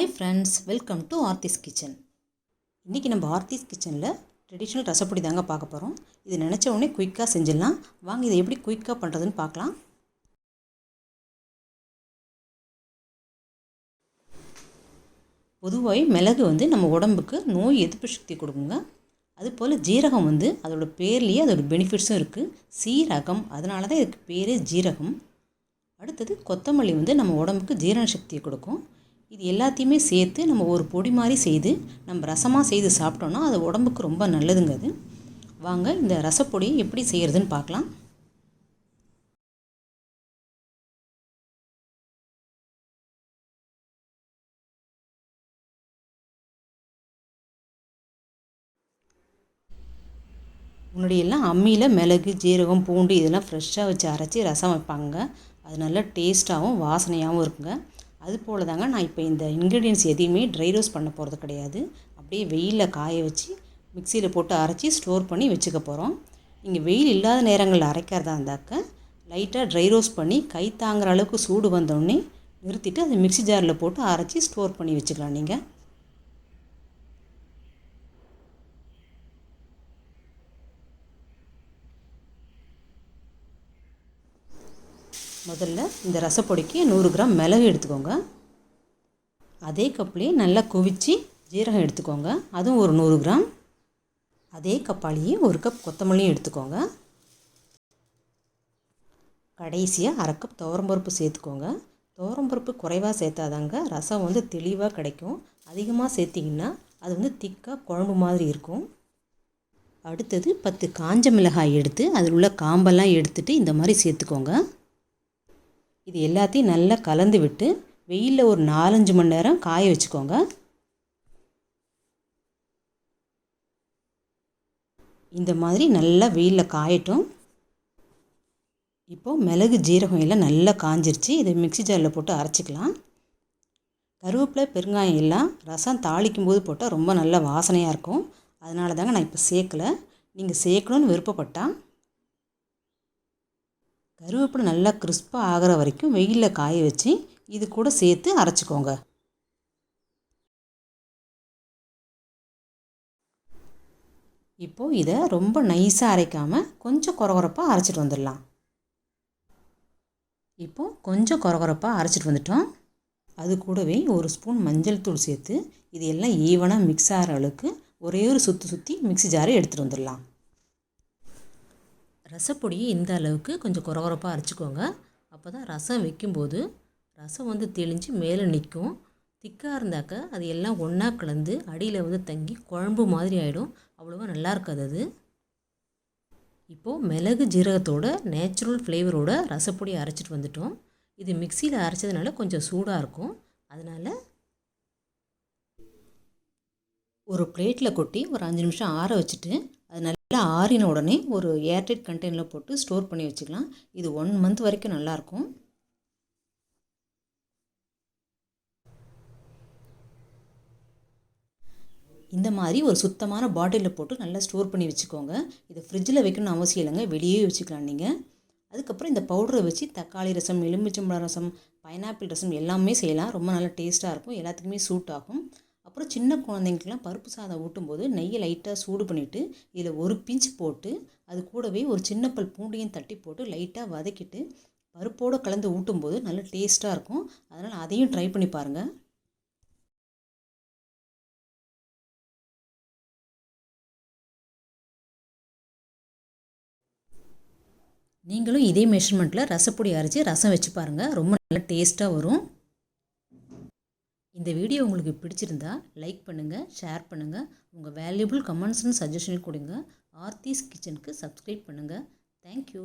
Hi friends, welcome to Aarthis kitchen. இன்றைக்கி நம்ம Aarthis kitchenல traditional ரசப்பொடி தாங்க பார்க்க போகிறோம். இது நினச்ச உடனே குயிக்காக செஞ்சிடலாம். வாங்க இதை எப்படி குயிக்காக பண்ணுறதுன்னு பார்க்கலாம். பொதுவாகவே மிளகு நம்ம உடம்புக்கு நோய் எதிர்ப்பு சக்தி கொடுக்குங்க. அதுபோல் ஜீரகம் அதோட பேர்லேயே அதோட பெனிஃபிட்ஸும் இருக்குது. சீரகம், அதனால தான் இதுக்கு பேரே ஜீரகம். அடுத்தது கொத்தமல்லி நம்ம உடம்புக்கு ஜீரண சக்தியை கொடுக்கும். இது எல்லாத்தையுமே சேர்த்து நம்ம ஒரு பொடி மாதிரி செய்து நம்ம ரசமாக செய்து சாப்பிட்டோன்னா அது உடம்புக்கு ரொம்ப நல்லதுங்க. அது வாங்க இந்த ரசப்பொடி எப்படி செய்கிறதுன்னு பார்க்கலாம். முன்னாடியெல்லாம் அம்மியில் மிளகு, ஜீரகம், பூண்டு இதெல்லாம் ஃப்ரெஷ்ஷாக வச்சு அரைச்சி ரசம் வைப்பாங்க. அது நல்லா டேஸ்ட்டாகவும் வாசனையாகவும் இருக்குங்க. அது போல் தாங்க நான் இப்போ இந்த இன்க்ரீடியன்ட்ஸ் எதையுமே ட்ரை ரோஸ்ட் பண்ண போகிறது கிடையாது. அப்படியே வெயிலில் காய வச்சு மிக்சியில் போட்டு அரைச்சி ஸ்டோர் பண்ணி வச்சுக்க போகிறோம். நீங்கள் வெயில் இல்லாத நேரங்களில் அரைக்கிறதா இருந்தாக்க லைட்டாக ட்ரை ரோஸ்ட் பண்ணி கை தாங்குற அளவுக்கு சூடு வந்தோடனே நிறுத்திட்டு அதை மிக்சி ஜாரில் போட்டு அரைச்சி ஸ்டோர் பண்ணி வச்சுக்கலாம். நீங்கள் முதல்ல இந்த ரசப்பொடிக்கு 100 கிராம் மிளகு எடுத்துக்கோங்க. அதே கப்லேயே நல்லா குவிச்சு ஜீரகம் எடுத்துக்கோங்க, அதுவும் ஒரு 100 கிராம். அதே கப்பாலேயே 1 கப் கொத்தமல்லியும் எடுத்துக்கோங்க. கடைசியாக 1/2 கப் துவரம்பருப்பு சேர்த்துக்கோங்க. துவரம்பருப்பு குறைவாக சேர்த்தாதாங்க ரசம் தெளிவாக கிடைக்கும். அதிகமாக சேர்த்திங்கன்னா அது திக்காக குழம்பு மாதிரி இருக்கும். அடுத்தது 10 காஞ்ச மிளகாய் எடுத்து அதில் உள்ள காம்பெல்லாம் எடுத்துகிட்டு இந்த மாதிரி சேர்த்துக்கோங்க. இது எல்லாத்தையும் நல்லா கலந்து விட்டு வெயிலில் ஒரு 4-5 மணி நேரம் காய வச்சுக்கோங்க. இந்த மாதிரி நல்லா வெயிலில் காயட்டும். இப்போது மிளகு, ஜீரகம் எல்லாம் நல்லா காஞ்சிருச்சு. இதை மிக்சி ஜாரில் போட்டு அரைச்சிக்கலாம். கருவேப்பிலை, பெருங்காயம் எல்லாம் ரசம் தாளிக்கும் போது போட்டால் ரொம்ப நல்ல வாசனையாக இருக்கும். அதனால தாங்க நான் இப்போ சேர்க்கலை. நீங்கள் சேர்க்கணுன்னு விருப்பப்பட்டால் கருவேப்பிலை நல்லா கிறிஸ்பாக ஆகிற வரைக்கும் வெயிலில் காய வச்சு இது கூட சேர்த்து அரைச்சிக்கோங்க. இப்போது இதை ரொம்ப நைஸாக அரைக்காமல் கொஞ்சம் கொரகொரப்பாக அரைச்சிட்டு வந்துடலாம். இப்போது கொஞ்சம் கொரகொரப்பாக அரைச்சிட்டு வந்துட்டோம். அது கூடவே 1 ஸ்பூன் மஞ்சள் தூள் சேர்த்து இது எல்லாம் ஈவனாக மிக்ஸ் ஆகிற அளவுக்கு ஒரே ஒரு சுற்றி மிக்ஸி ஜாரை எடுத்துகிட்டு வந்துடலாம். ரசப்பொடியை இந்த அளவுக்கு கொஞ்சம் கொரகொரப்பாக அரைச்சிக்கோங்க. அப்போ தான் ரசம் வைக்கும்போது ரசம் தெளிஞ்சு மேலே நிற்கும். திக்காக இருந்தாக்க அது எல்லாம் ஒன்றா கலந்து அடியில் தங்கி குழம்பு மாதிரி ஆகிடும். அவ்வளோவா நல்லா இருக்காது அது. இப்போது மிளகு, ஜீரகத்தோட நேச்சுரல் ஃப்ளேவரோட ரசப்பொடி அரைச்சிட்டு வந்துட்டோம். இது மிக்சியில் அரைச்சதுனால கொஞ்சம் சூடாக இருக்கும். அதனால் ஒரு பிளேட்டில் கொட்டி ஒரு 5 நிமிஷம் ஆற வச்சுட்டு அது நல்லா ஆறின உடனே ஒரு ஏர்டைட் கண்டெய்னரில் போட்டு ஸ்டோர் பண்ணி வச்சுக்கலாம். இது 1 மந்த் வரைக்கும் நல்லாயிருக்கும். இந்த மாதிரி ஒரு சுத்தமான பாட்டிலில் போட்டு நல்லா ஸ்டோர் பண்ணி வச்சுக்கோங்க. இதை ஃப்ரிட்ஜில் வைக்கணும்னு அவசியம் இல்லைங்க, வெளியே வச்சுக்கலாம் நீங்கள். அதுக்கப்புறம் இந்த பவுடரை வச்சு தக்காளி ரசம், எலுமிச்சம்பழம் ரசம், பைனாப்பிள் ரசம் எல்லாமே செய்யலாம். ரொம்ப நல்லா டேஸ்ட்டாக இருக்கும், எல்லாத்துக்குமே சூட் ஆகும். அப்புறம் சின்ன குழந்தைங்களுக்குலாம் பருப்பு சாதம் ஊட்டும்போது நெய்யை லைட்டாக சூடு பண்ணிவிட்டு இதில் ஒரு பிஞ்ச் போட்டு அது கூடவே ஒரு சின்ன பல் பூண்டையும் தட்டி போட்டு லைட்டாக வதக்கிட்டு பருப்போடு கலந்து ஊட்டும்போது நல்ல டேஸ்ட்டாக இருக்கும். அதனால் அதையும் ட்ரை பண்ணி பாருங்கள். நீங்களும் இதே மெஷர்மெண்ட்டில் ரசப்பொடி அரைச்சி ரசம் வச்சு பாருங்கள், ரொம்ப நல்லா டேஸ்ட்டாக வரும். இந்த வீடியோ உங்களுக்கு பிடிச்சிருந்தா லைக் பண்ணுங்கள், ஷேர் பண்ணுங்கள், உங்கள் வேல்யூபிள் கமெண்ட்ஸ் அண்ட் சஜஷன் கொடுங்க. ஆர்த்திஸ் கிச்சனுக்கு சப்ஸ்கிரைப் பண்ணுங்கள். தேங்க்யூ.